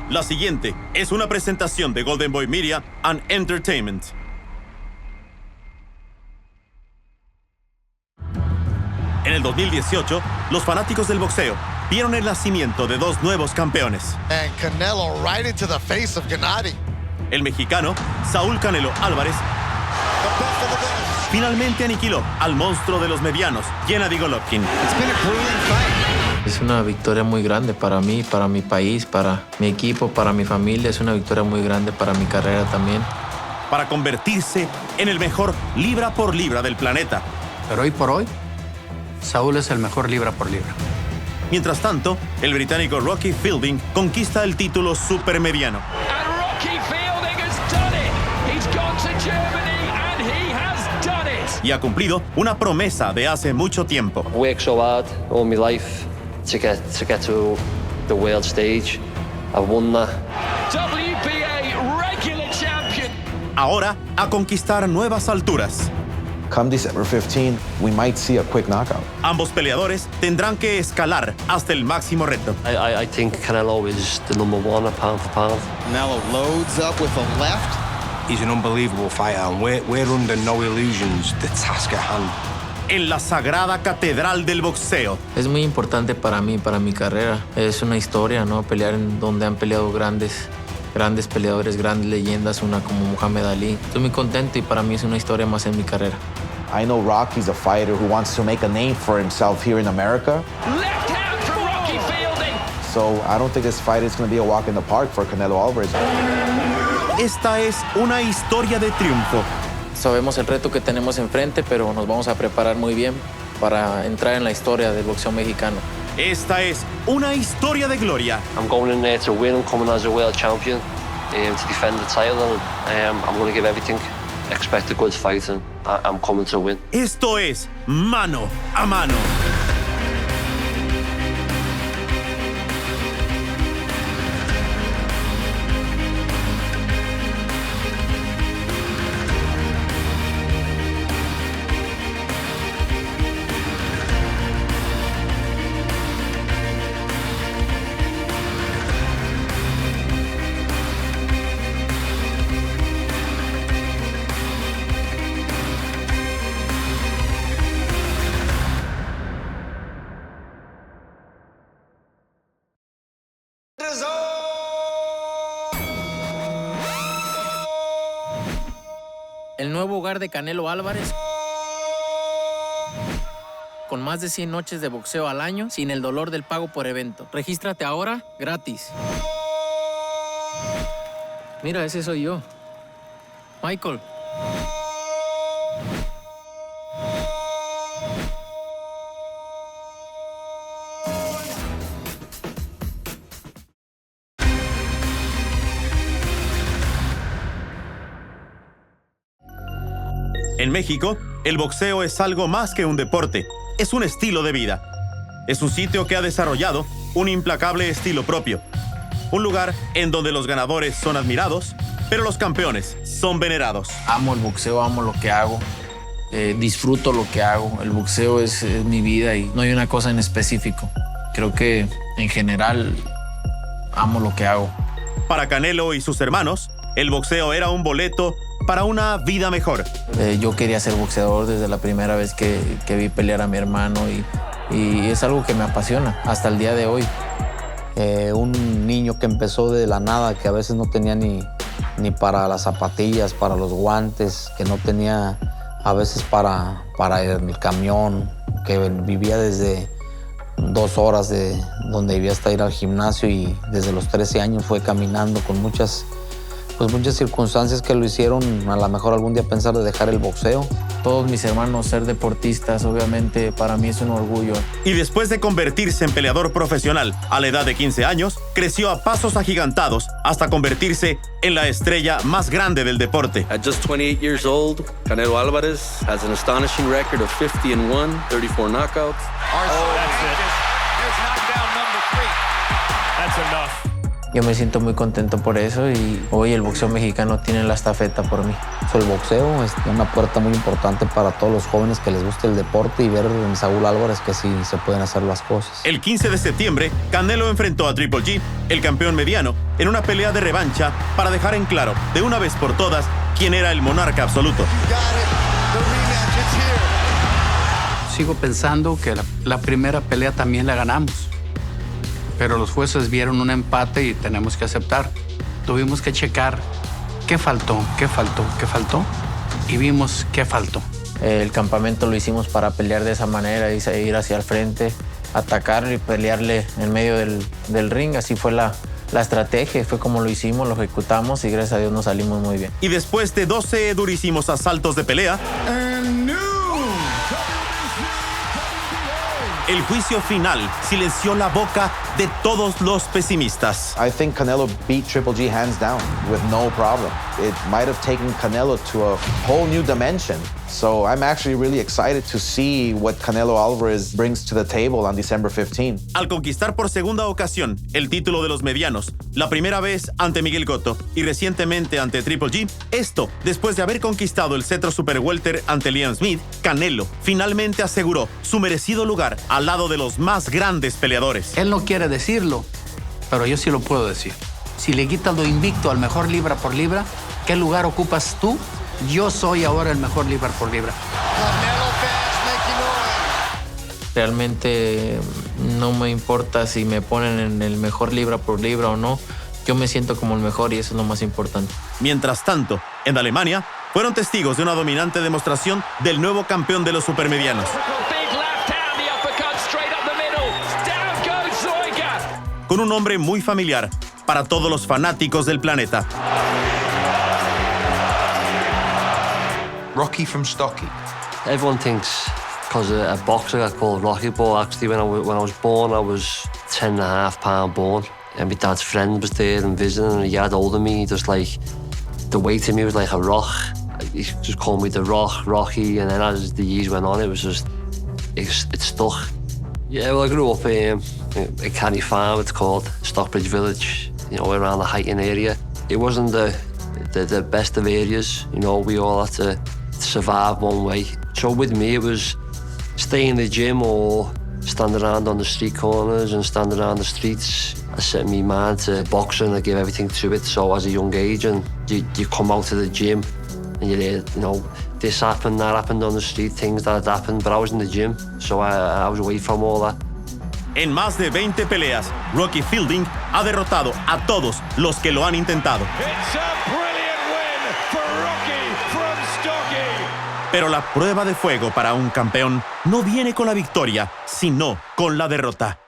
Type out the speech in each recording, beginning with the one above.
La siguiente es una presentación de Golden Boy Media and Entertainment. En el 2018, los fanáticos del boxeo vieron el nacimiento de dos nuevos campeones. And Canelo right into the face of Gennady. El mexicano Saúl Canelo Álvarez finalmente aniquiló al monstruo de los medianos, Gennady Golovkin. Es una victoria muy grande para mí, para mi país, para mi equipo, para mi familia. Es una victoria muy grande para mi carrera también. Para convertirse en el mejor libra por libra del planeta. Pero hoy por hoy, Saúl es el mejor libra por libra. Mientras tanto, el británico Rocky Fielding conquista el título súper mediano. Y ha cumplido una promesa de hace mucho tiempo. Worked so hard all my life to get to the world stage. I've won that. WBA regular champion. Ahora a conquistar nuevas alturas. Come December 15, we might see a quick knockout. Ambos peleadores tendrán que escalar hasta el máximo reto. I think Canelo is the number one pound for pound. Canelo loads up with a left. He's an unbelievable fighter, and we're under no illusions. The task at hand. En la sagrada catedral del boxeo. Es muy importante para mí, para mi carrera. Es una historia, ¿no? Pelear en donde han peleado grandes peleadores, grandes leyendas, una como Muhammad Ali. Estoy muy contento y para mí es una historia más en mi carrera. I know Rocky's a fighter who wants to make a name for himself here in America. Left hand from Rocky Fielding. So I don't think this fight is going to be a walk in the park for Canelo Álvarez. Esta es una historia de triunfo. Sabemos el reto que tenemos enfrente, pero nos vamos a preparar muy bien para entrar en la historia del boxeo mexicano. Esta es una historia de gloria. I'm going in there to win. I'm coming as a world champion to defend the title. And I'm going to give everything. Expect a good fight, and I'm coming to win. Esto es Mano a Mano. El nuevo hogar de Canelo Álvarez, con más de 100 noches de boxeo al año, sin el dolor del pago por evento. Regístrate ahora, gratis. Mira, ese soy yo. Michael. En México, el boxeo es algo más que un deporte, es un estilo de vida. Es un sitio que ha desarrollado un implacable estilo propio. Un lugar en donde los ganadores son admirados, pero los campeones son venerados. Amo el boxeo, amo lo que hago, disfruto lo que hago. El boxeo es mi vida y no hay una cosa en específico. Creo que en general amo lo que hago. Para Canelo y sus hermanos, el boxeo era un boleto para una vida mejor. Yo quería ser boxeador desde la primera vez que vi pelear a mi hermano y es algo que me apasiona hasta el día de hoy. Un niño que empezó de la nada, que a veces no tenía ni para las zapatillas, para los guantes, que no tenía a veces para el camión, que vivía desde 2 horas de donde vivía hasta ir al gimnasio y desde los 13 años fue caminando con muchas circunstancias que lo hicieron a lo mejor algún día pensar de dejar el boxeo. Todos mis hermanos ser deportistas, obviamente para mí es un orgullo. Y después de convertirse en peleador profesional a la edad de 15 años, creció a pasos agigantados hasta convertirse en la estrella más grande del deporte. At just 28 years old, Canelo Álvarez has an astonishing record of 50-1, 34 knockouts. That's it. Here's knockdown number 3. That's enough. Yo me siento muy contento por eso y hoy el boxeo mexicano tiene la estafeta por mí. El boxeo es una puerta muy importante para todos los jóvenes que les guste el deporte y ver en Saúl Álvarez que sí se pueden hacer las cosas. El 15 de septiembre, Canelo enfrentó a Triple G, el campeón mediano, en una pelea de revancha para dejar en claro, de una vez por todas, quién era el monarca absoluto. Sigo pensando que la primera pelea también la ganamos. Pero los jueces vieron un empate y tenemos que aceptar. Tuvimos que checar qué faltó y vimos qué faltó. El campamento lo hicimos para pelear de esa manera, ir hacia el frente, atacar y pelearle en medio del ring. Así fue la estrategia, fue como lo hicimos, lo ejecutamos y gracias a Dios nos salimos muy bien. Y después de 12 durísimos asaltos de pelea, el juicio final silenció la boca de todos los pesimistas. I think Canelo beat Triple G hands down with no problem. It might have taken Canelo to a whole new dimension. So I'm actually really excited to see what Canelo Alvarez brings to the table on December 15. Al conquistar por segunda ocasión el título de los medianos, la primera vez ante Miguel Cotto y recientemente ante Triple G, esto después de haber conquistado el cetro super welter ante Lemieux, Canelo finalmente aseguró su merecido lugar al lado de los más grandes peleadores. Él no quiere decirlo, pero yo sí lo puedo decir. Si le quitas lo invicto al mejor libra por libra, ¿qué lugar ocupas tú? Yo soy ahora el mejor libra por libra. Realmente no me importa si me ponen en el mejor libra por libra o no. Yo me siento como el mejor y eso es lo más importante. Mientras tanto, en Alemania, fueron testigos de una dominante demostración del nuevo campeón de los supermedianos. Con un nombre muy familiar para todos los fanáticos del planeta. Rocky from Stocky. Everyone thinks because a boxer got called Rocky, but actually when I was born, I was 10.5 pound born. And my dad's friend was there and visiting, and he had older me, just like, the weight of me was like a rock. He just called me the Rock, Rocky, and then as the years went on, it was just, it stuck. Yeah, well, I grew up in Canny Farm, it's called, Stockbridge Village, you know, around the Highton area. It wasn't the best of areas, you know, we all had to survive one way. So with me, it was stay in the gym or stand around on the street corners and stand around the streets. I set my mind to boxing, I gave everything to it. So as a young age, and you come out to the gym and you hear, you know, this happened, that happened on the street, things that had happened, but I was in the gym, so I was away from all that. En más de 20 peleas, Rocky Fielding ha derrotado a todos los que lo han intentado. It's a brilliant win for Rocky from Stocky. Pero la prueba de fuego para un campeón no viene con la victoria, sino con la derrota.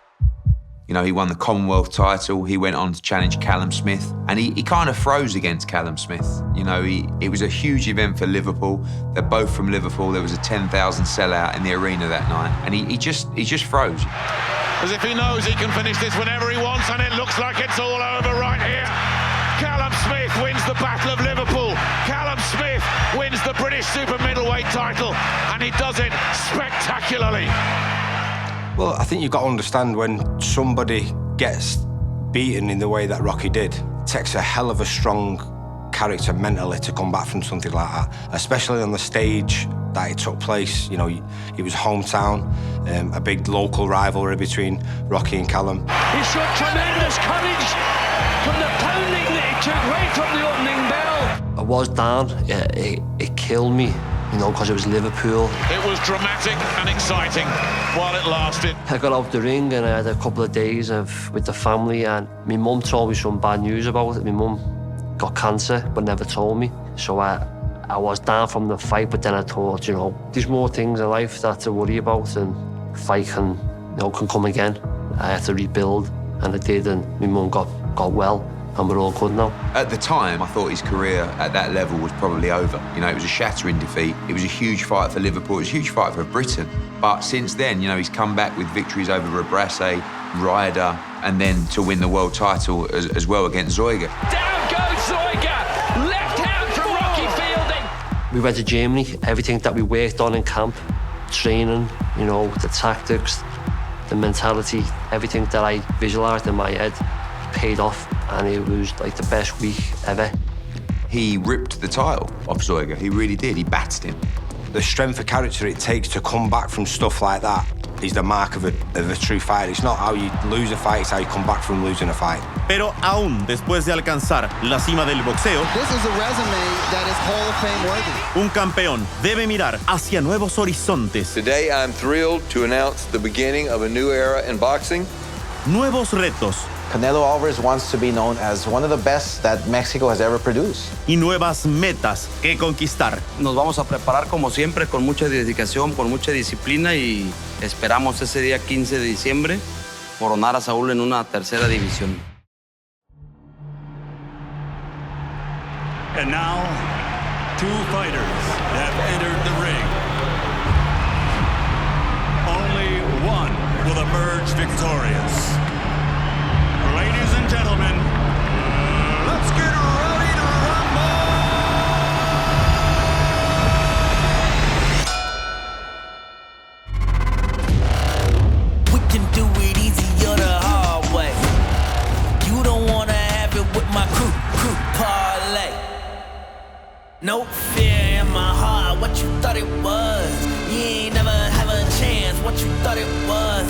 You know, he won the Commonwealth title, he went on to challenge Callum Smith, and he kind of froze against Callum Smith. You know, it was a huge event for Liverpool. They're both from Liverpool. There was a 10,000 sellout in the arena that night, and he just froze. As if he knows he can finish this whenever he wants, and it looks like it's all over right here. Callum Smith wins the Battle of Liverpool. Callum Smith wins the British Super Middleweight title, and he does it spectacularly. Well, I think you've got to understand when somebody gets beaten in the way that Rocky did, it takes a hell of a strong character mentally to come back from something like that, especially on the stage that it took place. You know, it was hometown, a big local rivalry between Rocky and Callum. He showed tremendous courage from the pounding that he took right from the opening bell. I was down, it killed me. You know, because it was Liverpool. It was dramatic and exciting while it lasted. I got out the ring and I had a couple of days with the family, and my mum told me some bad news about it. My mum got cancer but never told me. So I was down from the fight, but then I thought, you know, there's more things in life that to worry about, and fight can come again. I had to rebuild, and I did, and my mum got well. And we're all good now. At the time, I thought his career at that level was probably over. You know, it was a shattering defeat. It was a huge fight for Liverpool. It was a huge fight for Britain. But since then, you know, he's come back with victories over Rebrasse, Ryder, and then to win the world title as well against Zoiga. Down goes Zoiga! Left hand from Rocky Fielding! We went to Germany. Everything that we worked on in camp, training, you know, the tactics, the mentality, everything that I visualised in my head paid off. and it was like the best week ever. He ripped the title off Zoiga. He really did. He battered him. The strength of character it takes to come back from stuff like that is the mark of a true fighter. It's not how you lose a fight, it's how you come back from losing a fight. Pero aún después de alcanzar la cima del boxeo, This is a resume that is Hall of Fame worthy. un campeón debe mirar hacia nuevos horizontes, Today, I'm thrilled to announce the beginning of a new era in boxing. nuevos retos Canelo Alvarez wants to be known as one of the best that Mexico has ever produced. y nuevas metas que conquistar. Nos vamos a preparar como siempre con mucha dedicación, con mucha disciplina y esperamos ese día 15 de diciembre coronar a Saúl en una tercera división. And now, two fighters have entered the ring. Only one will emerge victorious. Ladies and gentlemen, let's get ready to rumble! We can do it easy or the hard way. You don't wanna have it with my crew parlay. No fear in my heart, what you thought it was. You ain't never have a chance, what you thought it was.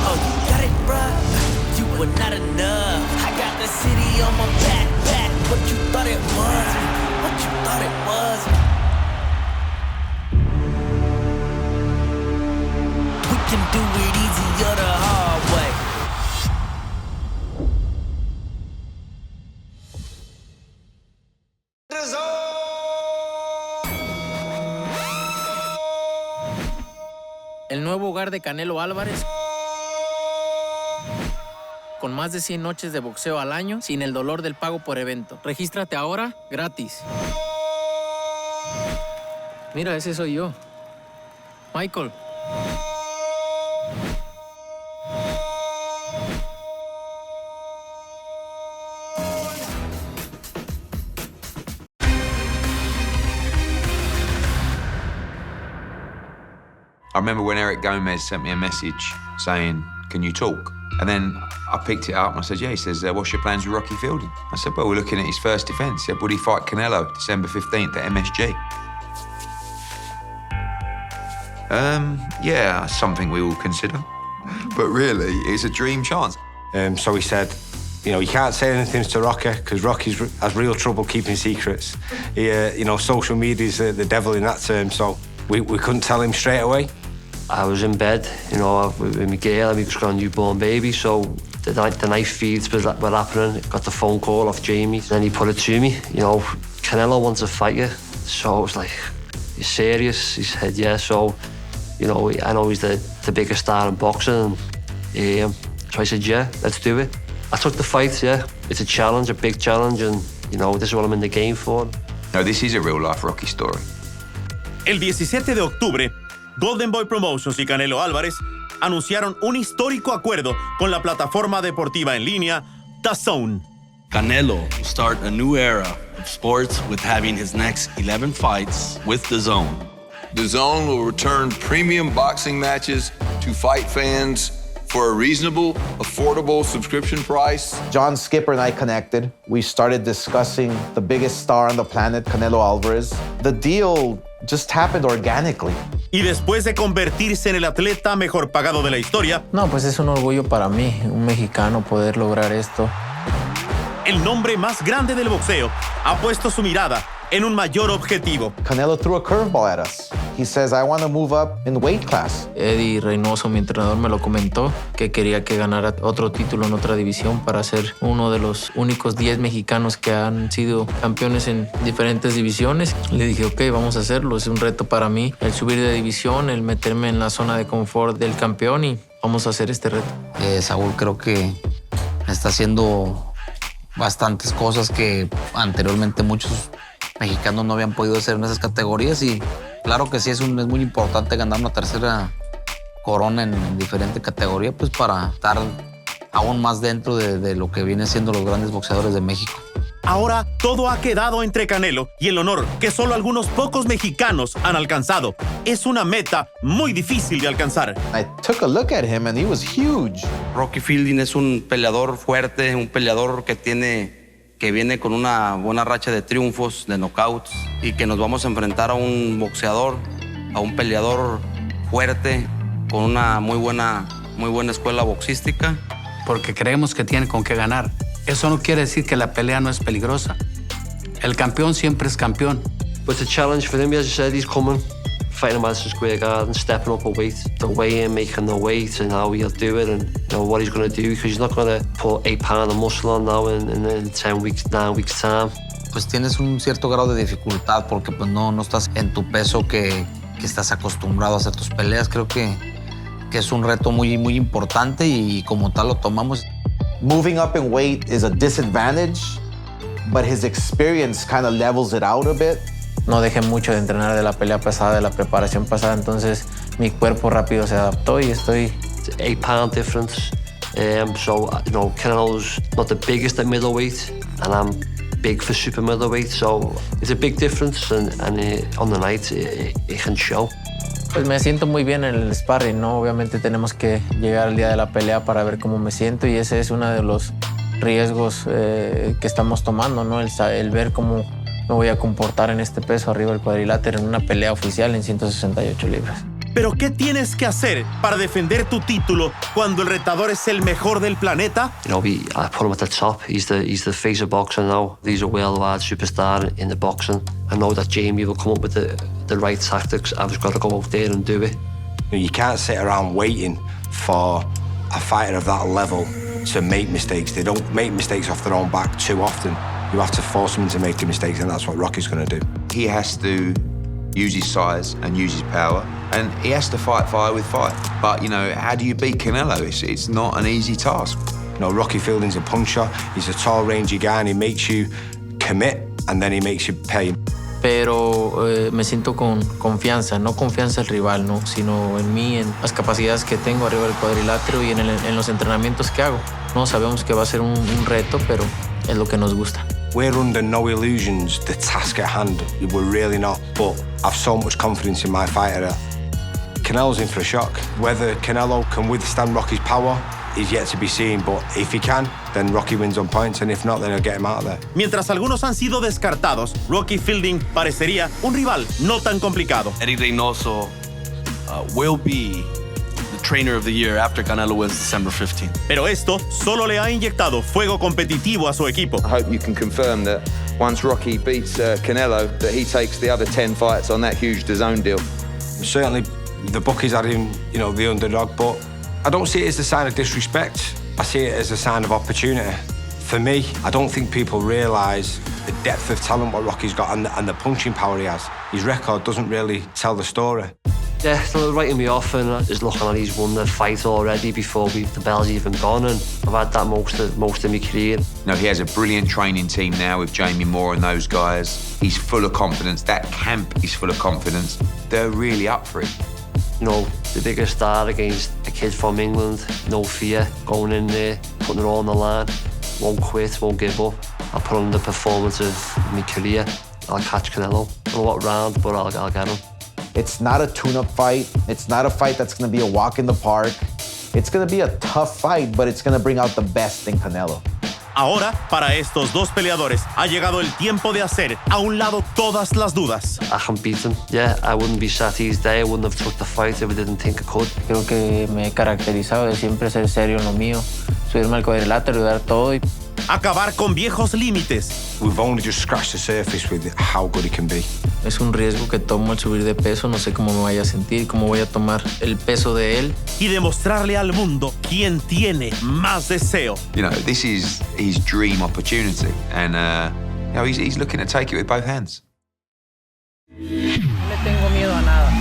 Oh, you got it, bruh. You were not enough. I got the city on my back, what you thought it was, what you thought it was. We can do it easy or the hard way. El nuevo hogar de Canelo Álvarez, con más de 100 noches de boxeo al año, sin el dolor del pago por evento. Regístrate ahora, gratis. Mira, ese soy yo. Michael. I remember when Eric Gomez sent me a message saying, "Can you talk?" And then I picked it up and I said, "Yeah." He says, "What's your plans with Rocky Fielding?" I said, "Well, we're looking at his first defence." He said, "Would he fight Canelo December 15th at MSG?" Yeah, something we will consider. But really, it's a dream chance. So he said, you know, you can't say anything to Rocky because Rocky has real trouble keeping secrets. You know, social media's the devil in that term, so we couldn't tell him straight away. I was in bed, you know, with my girl, and we just got a newborn baby, so the night feeds were happening. Got the phone call off Jamie, then he put it to me, you know, Canelo wants to fight you. So I was like, "You serious?" He said, "Yeah." So, you know, I know he's the biggest star in boxing. So I said, "Yeah, let's do it." I took the fight, yeah. It's a challenge, a big challenge, and, you know, this is what I'm in the game for. No, this is a real-life Rocky story. El 17 de octubre, Golden Boy Promotions y Canelo Álvarez anunciaron un histórico acuerdo con la plataforma deportiva en línea DAZN. Canelo will start a new era of sports with having his next 11 fights with DAZN. DAZN will return premium boxing matches to fight fans for a reasonable, affordable subscription price. John Skipper and I connected. We started discussing the biggest star on the planet, Canelo Alvarez. The deal just happened organically. Y después de convertirse en el atleta mejor pagado de la historia, No, pues es un orgullo para mí, un mexicano, poder lograr esto. el nombre más grande del boxeo ha puesto su mirada en un mayor objetivo. Canelo threw a curveball at us. He says, "I want to move up in weight class." Eddie Reynoso, mi entrenador, me lo comentó, que quería que ganara otro título en otra división para ser uno de los únicos 10 mexicanos que han sido campeones en diferentes divisiones. Le dije, ok, vamos a hacerlo, es un reto para mí, el subir de división, el meterme en la zona de confort del campeón y vamos a hacer este reto. Saúl creo que está haciendo bastantes cosas que anteriormente muchos mexicanos no habían podido hacer en esas categorías y claro que sí es muy importante ganar una tercera corona en diferente categoría pues para estar aún más dentro de lo que vienen siendo los grandes boxeadores de México. Ahora todo ha quedado entre Canelo y el honor que solo algunos pocos mexicanos han alcanzado. Es una meta muy difícil de alcanzar. I took a look at him and he was huge. Rocky Fielding es un peleador fuerte, un peleador que viene con una buena racha de triunfos, de knockouts, y que nos vamos a enfrentar a un boxeador, a un peleador fuerte, con una muy buena escuela boxística. Porque creemos que tiene con qué ganar. Eso no quiere decir que la pelea no es peligrosa. El campeón siempre es campeón. But the challenge for him, as you said, he's coming, fighting Madison Square Garden, stepping up a weight, the weigh-in, making the weight, and how he'll do it, and what he's going to do, because he's not going to put 8 pounds of muscle on now in 10 weeks, 9 weeks time. Pues tienes un cierto grado de dificultad porque pues no estás en tu peso que estás acostumbrado a hacer tus peleas. Creo que es un reto muy importante y como tal lo tomamos. Moving up in weight is a disadvantage, but his experience kind of levels it out a bit. No dejé mucho de entrenar de la pelea pasada, de la preparación pasada, entonces mi cuerpo rápido se adaptó y estoy... It's 8 pound difference. So, Canelo's not the biggest at middleweight, and I'm big for super middleweight, so it's a big difference, and on the night, it can show. Pues me siento muy bien en el sparring, ¿no? Obviamente tenemos que llegar al día de la pelea para ver cómo me siento y ese es uno de los riesgos que estamos tomando, ¿no? El ver cómo me voy a comportar en este peso arriba del cuadrilátero en una pelea oficial en 168 libras. ¿Pero qué tienes que hacer para defender tu título cuando el retador es el mejor del planeta? I put him at the top. He's the face of boxing now. He's a worldwide superstar in the boxing. I know that Jamie will come up with the right tactics. I've just got to go out there and do it. You can't sit around waiting for a fighter of that level to make mistakes. They don't make mistakes off their own back too often. You have to force them into making mistakes, and that's what Rocky's going to do. He has to use his size and use his power, and he has to fight fire with fire. But, how do you beat Canelo? It's not an easy task. Rocky Fielding's a puncher. He's a tall, rangy guy, and he makes you commit, and then he makes you pay. Pero me siento con confianza, no confianza el rival, ¿no? Sino en mí, en las capacidades que tengo arriba del cuadrilátero y en los entrenamientos que hago. No sabemos que va a ser un reto, pero es lo que nos gusta. We're under no illusions, the task at hand. We're really not, but I've so much confidence in my fighter. Canelo's in for a shock. Whether Canelo can withstand Rocky's power is yet to be seen, but if he can, then Rocky wins on points, and if not, then he'll get him out of there. Mientras algunos han sido descartados, Rocky Fielding parecería un rival no tan complicado. Eddie Reynoso will be the trainer of the year after Canelo wins December 15th. Pero esto solo le ha inyectado fuego competitivo a su equipo. I hope you can confirm that once Rocky beats Canelo, that he takes the other 10 fights on that huge DAZN deal. Certainly, the bookies had him, the underdog, but I don't see it as a sign of disrespect. I see it as a sign of opportunity. For me, I don't think people realise the depth of talent what Rocky's got and the punching power he has. His record doesn't really tell the story. Yeah, they're writing me off, and it's looking like he's won the fight already before the bell's even gone, and I've had that most of my career. He has a brilliant training team now with Jamie Moore and those guys. He's full of confidence. That camp is full of confidence. They're really up for it. The biggest star against a kid from England, no fear, going in there, putting it all on the line, won't quit, won't give up. I'll put on the performance of my career. I'll catch Canelo. I don't know what round, but I'll get him. It's not a tune-up fight. It's not a fight that's going to be a walk in the park. It's going to be a tough fight, but it's going to bring out the best in Canelo. Ahora, para estos dos peleadores, ha llegado el tiempo de hacer a un lado todas las dudas. I can beat him. Yeah, I wouldn't be sat here today. I wouldn't have took the fight if I didn't think I could. Creo que me he caracterizado de siempre ser serio en lo mío, subirme al cuadrilátero y dar todo y acabar con viejos límites. We've only just scratched the surface with how good he can be. Es un riesgo que tomo al subir de peso, no sé cómo me vaya a sentir, cómo voy a tomar el peso de él. Y demostrarle al mundo quién tiene más deseo. This is his dream opportunity, and he's looking to take it with both hands. No le tengo miedo a nada.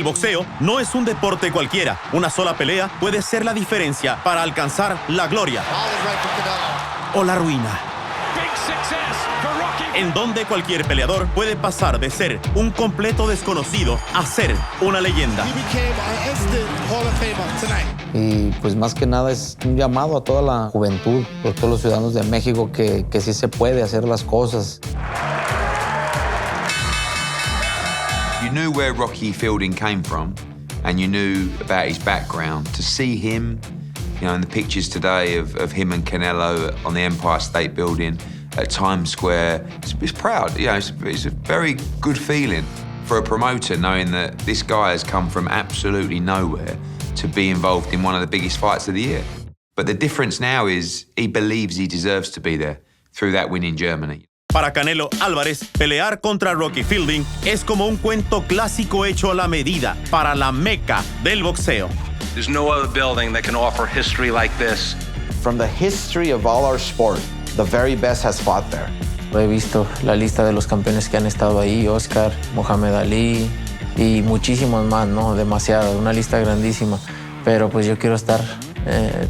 El boxeo no es un deporte cualquiera. Una sola pelea puede ser la diferencia para alcanzar la gloria o la ruina. En donde cualquier peleador puede pasar de ser un completo desconocido a ser una leyenda. Y pues más que nada es un llamado a toda la juventud, a todos los ciudadanos de México que sí se puede hacer las cosas. You knew where Rocky Fielding came from, and you knew about his background. To see him, you know, in the pictures today of him and Canelo on the Empire State Building at Times Square, it's proud. You know, it's a very good feeling for a promoter knowing that this guy has come from absolutely nowhere to be involved in one of the biggest fights of the year. But the difference now is he believes he deserves to be there through that win in Germany. Para Canelo Álvarez, pelear contra Rocky Fielding es como un cuento clásico hecho a la medida para la meca del boxeo. There's no other building that can offer history like this. From the history of all our sport, the very best has fought there. He visto la lista de los campeones que han estado ahí, Oscar, Mohamed Ali y muchísimos más, ¿no? Demasiado, una lista grandísima. Pero pues yo quiero estar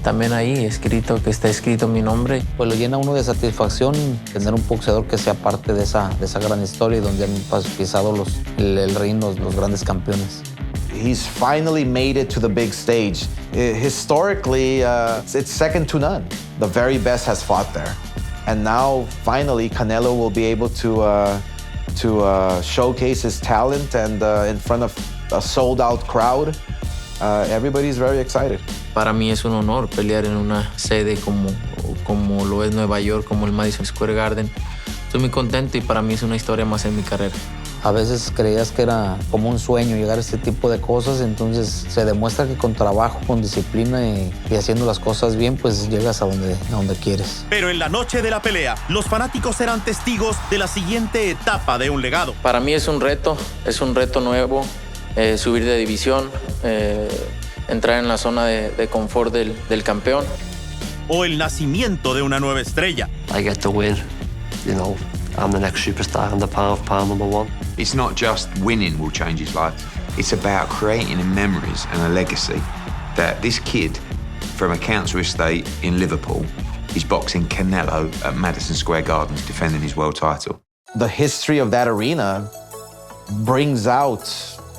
también ahí, escrito, que esté escrito mi nombre. Pues lo llena uno de satisfacción tener un boxeador que sea parte de esa gran historia y donde han pisado el ring los grandes campeones. He's finally made it to the big stage. Historically, it's second to none. The very best has fought there. And now, finally, Canelo will be able to showcase his talent and in front of a sold-out crowd. Everybody's very excited. Para mí es un honor pelear en una sede como lo es Nueva York, como el Madison Square Garden. Estoy muy contento y para mí es una historia más en mi carrera. A veces creías que era como un sueño llegar a este tipo de cosas, entonces se demuestra que con trabajo, con disciplina y haciendo las cosas bien, pues llegas a donde quieres. Pero en la noche de la pelea, los fanáticos serán testigos de la siguiente etapa de un legado. Para mí es un reto nuevo, subir de división, entrar en la zona de confort del campeón. O el nacimiento de una nueva estrella. I get to win, you know. I'm the next superstar. I'm the pound number one. It's not just winning will change his life. It's about creating memories and a legacy that this kid from a council estate in Liverpool is boxing Canelo at Madison Square Gardens, defending his world title. The history of that arena brings out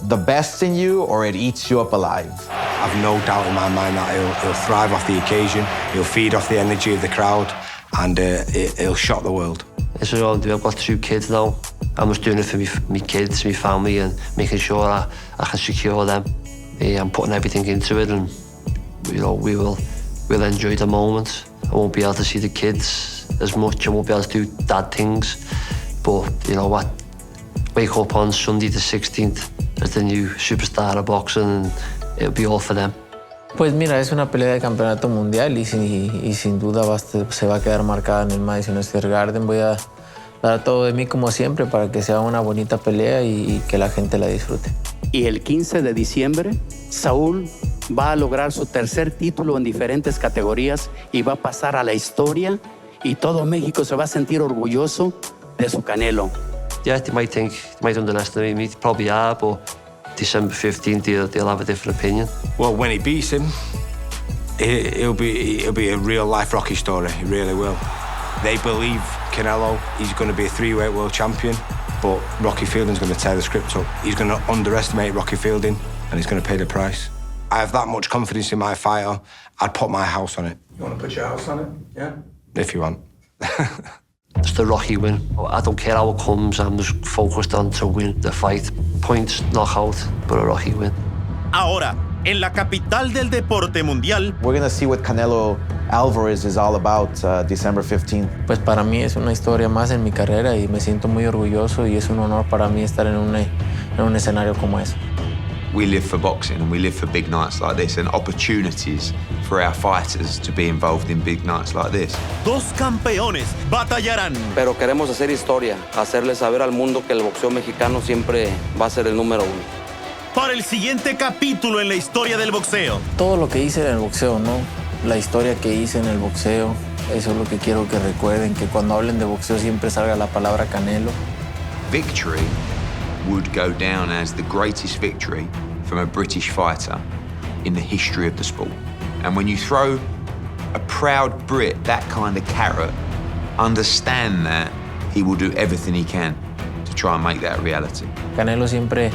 the best in you, or it eats you up alive. I've no doubt in my mind that he'll thrive off the occasion. He'll feed off the energy of the crowd, and he'll shock the world. This is all I'm doing. I've got 2 kids now. I'm just doing it for me kids, my family, and making sure I can secure them. I'm putting everything into it, and you know we'll enjoy the moment. I won't be able to see the kids as much. I won't be able to do dad things, but you know what? Wake up on Sunday the 16th as the new superstar of boxing, and it'll be all for them. Pues mira, es una pelea de campeonato mundial y sin duda se va a quedar marcada en el Madison Square Garden. Voy a dar todo de mí como siempre para que sea una bonita pelea y que la gente la disfrute. Y el 15 de diciembre, Saúl va a lograr su tercer título en diferentes categorías y va a pasar a la historia y todo México se va a sentir orgulloso de su Canelo. Yeah, they might underestimate me, probably are, but December 15th, they'll have a different opinion. Well, when he beats him, it'll be a real-life Rocky story. It really will. They believe Canelo, he's going to be a 3-weight world champion, but Rocky Fielding's going to tear the script up. He's going to underestimate Rocky Fielding, and he's going to pay the price. I have that much confidence in my fighter, I'd put my house on it. You want to put your house on it? Yeah? If you want. It's the Rocky win. I don't care how it comes, I'm just focused on to win the fight. Points, knockout, but a Rocky win. Ahora, en la capital del deporte mundial, we're going to see what Canelo Álvarez is all about December 15th. Pues para mí es una historia más en mi carrera y me siento muy orgulloso y es un honor para mí estar en un escenario como ese. We live for boxing and we live for big nights like this and opportunities for our fighters to be involved in big nights like this. 2 campeones batallarán. Pero queremos hacer historia, hacerle saber al mundo que el boxeo mexicano siempre va a ser el número 1. Para el siguiente capítulo en la historia del boxeo. Todo lo que hice en el boxeo, ¿no? La historia que hice en el boxeo, eso es lo que quiero que recuerden, que cuando hablen de boxeo siempre salga la palabra Canelo. Victory would go down as the greatest victory from a British fighter in the history of the sport. And when you throw a proud Brit that kind of carrot, understand that he will do everything he can to try and make that a reality. Canelo siempre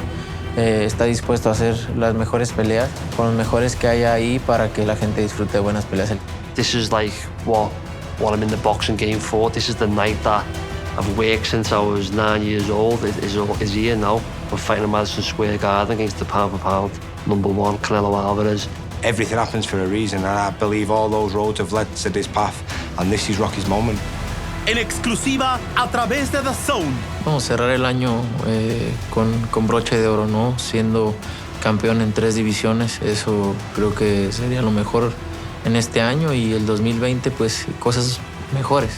está dispuesto a hacer las mejores peleas con los mejores que haya ahí para que la gente disfrute de buenas peleas. This is like what I'm in the boxing game for. This is the night that I've worked since I was 9 years old. Is here now. We're fighting in Madison Square Garden against the pound-for-pound #1, Canelo Alvarez. Everything happens for a reason, and I believe all those roads have led to this path, and this is Rocky's moment. En exclusiva a través de The Zone. Vamos a cerrar el año con broche de oro, ¿no? Siendo campeón en 3 divisiones. Eso creo que sería lo mejor en este año, y el 2020, pues, cosas mejores.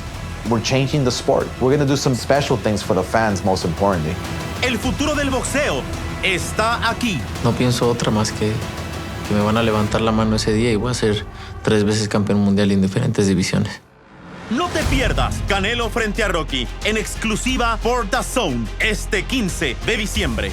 We're changing the sport. We're going to do some special things for the fans, most importantly. El futuro del boxeo está aquí. No pienso otra más que me van a levantar la mano ese día y voy a ser 3 veces campeón mundial en diferentes divisiones. No te pierdas Canelo frente a Rocky en exclusiva por The Zone este 15 de diciembre.